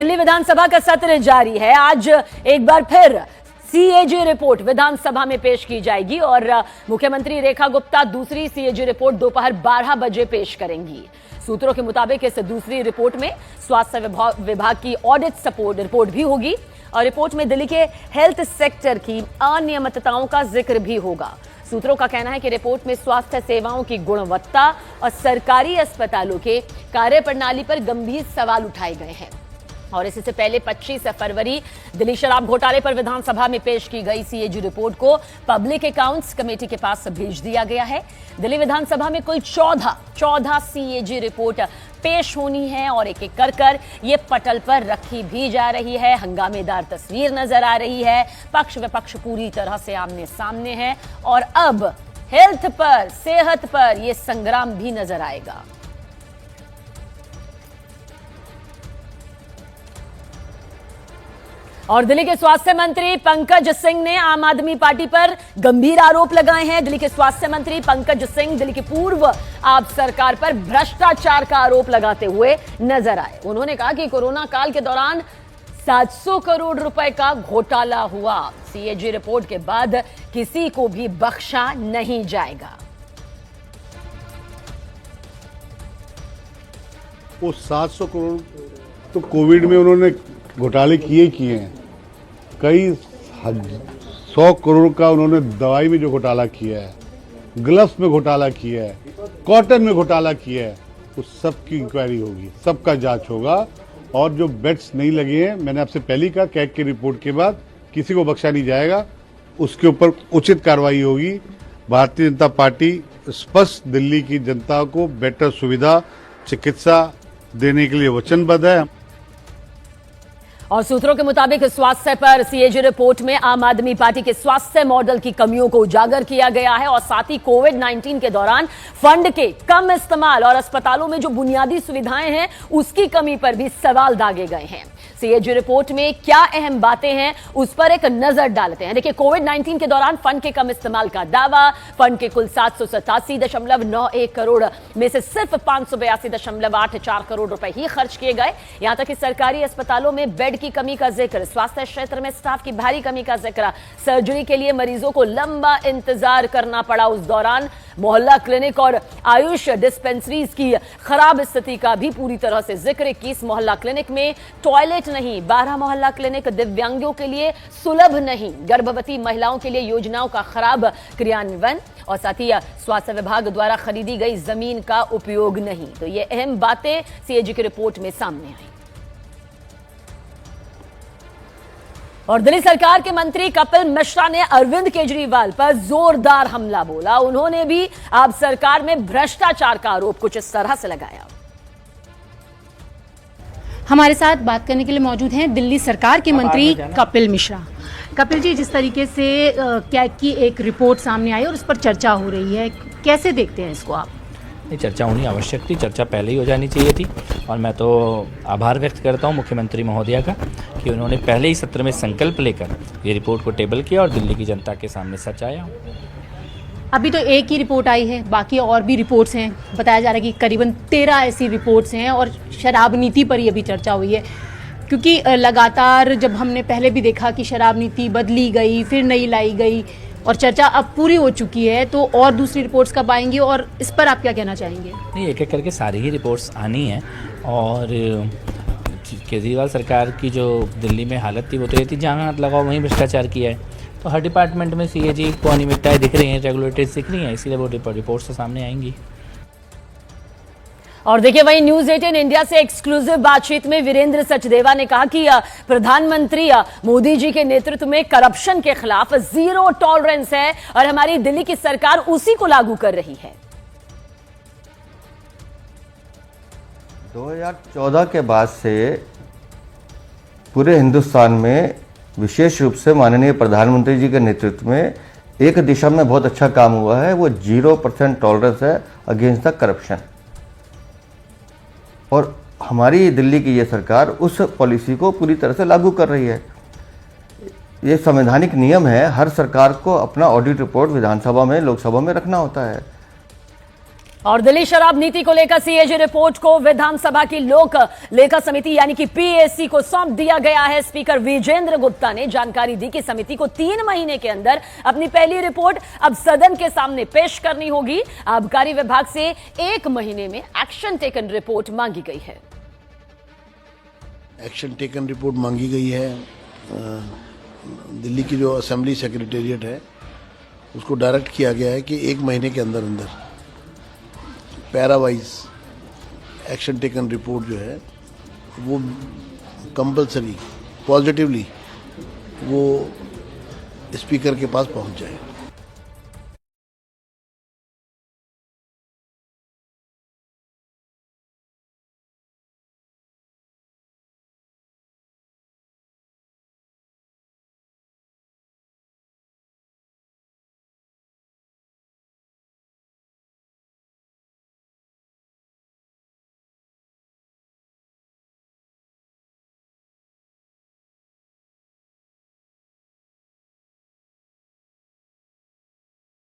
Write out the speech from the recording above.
दिल्ली विधानसभा का सत्र जारी है। आज एक बार फिर सीएजी रिपोर्ट विधानसभा में पेश की जाएगी और मुख्यमंत्री रेखा गुप्ता दूसरी सीएजी रिपोर्ट दोपहर 12 बजे पेश करेंगी। सूत्रों के मुताबिक इस दूसरी रिपोर्ट में स्वास्थ्य विभाग की ऑडिट सपोर्ट रिपोर्ट भी होगी और रिपोर्ट में दिल्ली के हेल्थ सेक्टर की अनियमितताओं का जिक्र भी होगा। सूत्रों का कहना है कि रिपोर्ट में स्वास्थ्य सेवाओं की गुणवत्ता और सरकारी अस्पतालों के कार्यप्रणाली पर गंभीर सवाल उठाए गए हैं। और इससे पहले 25 फरवरी दिल्ली शराब घोटाले पर विधानसभा में पेश की गई सीएजी रिपोर्ट को पब्लिक अकाउंट्स कमेटी के पास भेज दिया गया है। दिल्ली विधानसभा में कुल 14 सीएजी रिपोर्ट पेश होनी है और एक एक कर ये पटल पर रखी भी जा रही है। हंगामेदार तस्वीर नजर आ रही है, पक्ष विपक्ष पूरी तरह से आमने सामने है और अब हेल्थ पर, सेहत पर यह संग्राम भी नजर आएगा। और दिल्ली के स्वास्थ्य मंत्री पंकज सिंह ने आम आदमी पार्टी पर गंभीर आरोप लगाए हैं। दिल्ली के स्वास्थ्य मंत्री पंकज सिंह दिल्ली की पूर्व आप सरकार पर भ्रष्टाचार का आरोप लगाते हुए नजर आए। उन्होंने कहा कि कोरोना काल के दौरान 700 करोड़ रुपए का घोटाला हुआ। सीएजी रिपोर्ट के बाद किसी को भी बख्शा नहीं जाएगा। वो 700 करोड़ तो कोविड में उन्होंने घोटाले किए हैं। कई 100 करोड़ का उन्होंने दवाई में जो घोटाला किया है, ग्लव्स में घोटाला किया है, कॉटन में घोटाला किया है, उस सब की इंक्वायरी होगी, सबका जांच होगा। और जो बेड्स नहीं लगे हैं, मैंने आपसे पहले कहा, कैग की रिपोर्ट के बाद किसी को बख्शा नहीं जाएगा, उसके ऊपर उचित कार्रवाई होगी। भारतीय जनता पार्टी स्पष्ट दिल्ली की जनता को बेटर सुविधा चिकित्सा देने के लिए वचनबद्ध है। और सूत्रों के मुताबिक स्वास्थ्य पर सीएजी रिपोर्ट में आम आदमी पार्टी के स्वास्थ्य मॉडल की कमियों को उजागर किया गया है और साथ ही कोविड-19 के दौरान फंड के कम इस्तेमाल और अस्पतालों में जो बुनियादी सुविधाएं हैं उसकी कमी पर भी सवाल दागे गए हैं। सीएजी रिपोर्ट में क्या अहम बातें हैं उस पर एक नजर डालते हैं। देखिए, कोविड-19 के दौरान फंड के कम इस्तेमाल का दावा। फंड के कुल 787.91 करोड़ में से सिर्फ 582.84 करोड़ रुपए ही खर्च किए गए। यहां तक कि सरकारी अस्पतालों में बेड की कमी का जिक्र, स्वास्थ्य क्षेत्र में स्टाफ की भारी कमी का जिक्र, सर्जरी के लिए मरीजों को लंबा इंतजार करना पड़ा उस दौरान, मोहल्ला क्लिनिक और आयुष डिस्पेंसरीज की खराब स्थिति का भी पूरी तरह से जिक्र। 21 मोहल्ला क्लिनिक में टॉयलेट नहीं, 12 मोहल्ला क्लिनिक दिव्यांगों के लिए सुलभ नहीं, गर्भवती महिलाओं के लिए योजनाओं का खराब क्रियान्वयन और साथ ही स्वास्थ्य विभाग द्वारा खरीदी गई जमीन का उपयोग नहीं। तो ये अहम बातें सीएजी की रिपोर्ट में सामने आई। और दिल्ली सरकार के मंत्री कपिल मिश्रा ने अरविंद केजरीवाल पर जोरदार हमला बोला। उन्होंने भी आप सरकार में भ्रष्टाचार का आरोप कुछ इस तरह से लगाया। हमारे साथ बात करने के लिए मौजूद हैं दिल्ली सरकार के मंत्री कपिल मिश्रा। कपिल जी, जिस तरीके से कैग की एक रिपोर्ट सामने आई और उस पर चर्चा हो रही है, कैसे देखते हैं इसको आप? नहीं, चर्चा होनी आवश्यक थी, चर्चा पहले ही हो जानी चाहिए थी और मैं तो आभार व्यक्त करता हूं मुख्यमंत्री महोदया का कि उन्होंने पहले ही सत्र में संकल्प लेकर ये रिपोर्ट को टेबल किया और दिल्ली की जनता के सामने सच आया। अभी तो एक ही रिपोर्ट आई है, बाकी और भी रिपोर्ट्स हैं। बताया जा रहा है कि करीबन 13 ऐसी रिपोर्ट्स हैं और शराब नीति पर ही अभी चर्चा हुई है, क्योंकि लगातार जब हमने पहले भी देखा कि शराब नीति बदली गई, फिर नई लाई गई और चर्चा अब पूरी हो चुकी है, तो और दूसरी रिपोर्ट्स कब आएंगी और इस पर आप क्या कहना चाहेंगे? नहीं, एक एक करके सारी ही रिपोर्ट्स आनी है और केजरीवाल सरकार की जो दिल्ली में हालत थी वो तो ये थी जहाँ हाथ लगाओ वहीं भ्रष्टाचार किया है। तो हर डिपार्टमेंट में सीएजी को अनियमितताएं दिख रही हैं, रेगुलेटरीज दिख रही हैं, इसीलिए वो रिपोर्ट्स तो सामने आएंगी। और देखिए, वहीं न्यूज 18 इंडिया से एक्सक्लूसिव बातचीत में वीरेंद्र सचदेवा ने कहा कि प्रधानमंत्री मोदी जी के नेतृत्व में करप्शन के खिलाफ जीरो टॉलरेंस है और हमारी दिल्ली की सरकार उसी को लागू कर रही है। 2014 के बाद से पूरे हिंदुस्तान में विशेष रूप से माननीय प्रधानमंत्री जी के नेतृत्व में एक दिशा में बहुत अच्छा काम हुआ है, वो 0% टॉलरेंस है अगेंस्ट द करप्शन। और हमारी दिल्ली की ये सरकार उस पॉलिसी को पूरी तरह से लागू कर रही है। ये संवैधानिक नियम है, हर सरकार को अपना ऑडिट रिपोर्ट विधानसभा में, लोकसभा में रखना होता है। और दिल्ली शराब नीति को लेकर सीएजी रिपोर्ट को विधानसभा की लोक लेखा समिति यानी कि पीएसी को सौंप दिया गया है। स्पीकर विजेंद्र गुप्ता ने जानकारी दी कि समिति को 3 महीने के अंदर अपनी पहली रिपोर्ट अब सदन के सामने पेश करनी होगी। आबकारी विभाग से 1 महीने में एक्शन टेकन रिपोर्ट मांगी गई है। एक्शन टेकन रिपोर्ट मांगी गई है। दिल्ली की जो असेंबली सेक्रेटेरिएट है उसको डायरेक्ट किया गया है कि 1 महीने के अंदर अंदर पैरावाइज एक्शन टेकन रिपोर्ट जो है वो कंपलसरी पॉजिटिवली वो स्पीकर के पास पहुंच जाए।